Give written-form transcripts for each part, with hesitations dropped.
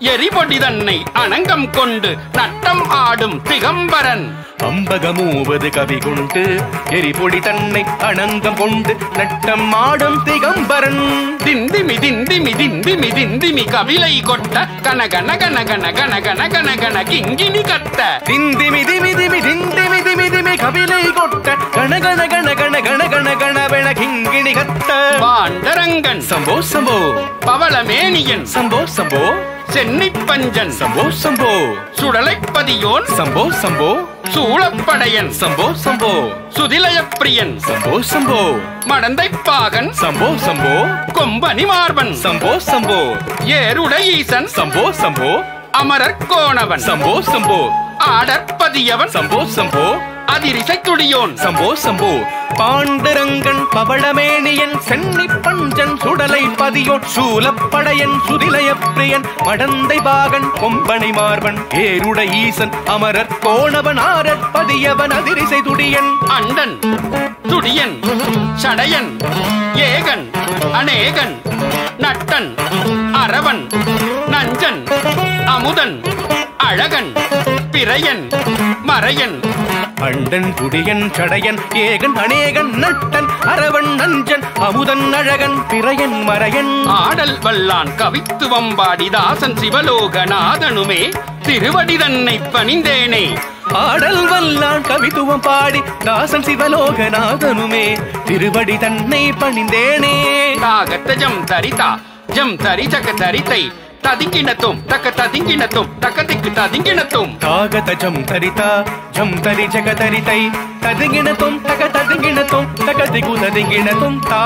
எரிபொடி தன்னை அணங்கம் கொண்டு நட்டம் ஆடும் திகம்பரன் அம்பகமூவது கவி கொண்டு எரிபொடி தன்னை அணங்கம் கொண்டு நட்டம் ஆடும் திகம்பரன் திந்திமி திந்திமி திந்திமி திந்திமி கவிலை கொட்ட கனகன கனகன கனகன கனகன கிங்கினி கத்த திந்திமி திமி திமி திந்திமி திமி திமி கவிலை கொட்ட கனகன கனகன கனகன கனவென கிங்கினி கத்த பாண்டரங்கன் சம்போ சம்போ பவளமேனியன் சம்போ சம்போ சென்னி பஞ்சன் சம்போ சம்போ சுடலைப்பதியோன் சம்போ சம்போ சூளப்படையன் சம்போ சம்போ சுதிலயப்பிரியன் சம்போ சம்போ மடந்தைப்பாகன் சம்போ சம்போ கொம்பனி மார்பன் சம்போ சம்போ ஏருடையீசன் சம்போ சம்போ அமரர்கோணவன் சம்போ சம்போ ஆடற்பதியவன் சம்போ சம்போ அதிரிசைத்துடியோன் சம்போ சம்போ பாண்டரங்கன் பவளமேனியன் சென்னி பஞ்சன் சுடலை பதியோன் சூலப்படையன் சுதிலயப்பிரியன் மடந்தை பாகன் கொம்பனை மார்பன் ஏருட ஈசன் அமரர் கோணவன் ஆரற்பதியவன் அதிரிசை துடியன் அண்டன் துடியன் சடையன் ஏகன் அநேகன் நட்டன் அரவன் நஞ்சன் அமுதன் அழகன் பிறையன் மறையன் அண்டன் துடியன் சடையன் ஏகன் அநேகன் நட்டன் அரவன் நஞ்சன் அமுதன் அழகன் பிறையன் மறையன் ஆடல் வல்லான் கவித்துவம் பாடி தாசன் சிவலோகநாதனுமே திருவடி தன்னை பணிந்தேனே ஆடல் வல்லான் கவித்துவம் பாடி தாசன் சிவலோகநாதனுமே திருவடி தன்னை பணிந்தேனே தாகத்த ஜம் தரிதா ஜம் தரி ஜக தரித்தை ததிங்கினத்தும் தக்க ததிங்கினத்தும் தக்க திக்கு ததிங்கினத்தும் தாகத ஜம் தரிதா ஜம் தரி ஜக தரிதை ததிங்கினத்தும் தக ததிங்கினத்தும் தக திகு ததிங்கினத்தும் தா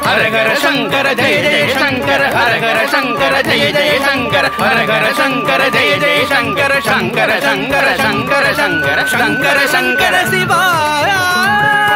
ஹரஹர சங்கர ஜெய ஜெய சங்கர ஹரஹர சங்கர ஜெய ஜெய சங்கர ஹரஹர சங்கர ஜெய ஜெய சங்கர சங்கர சங்கர சங்கர சங்கர சங்கர சங்கர சிவாய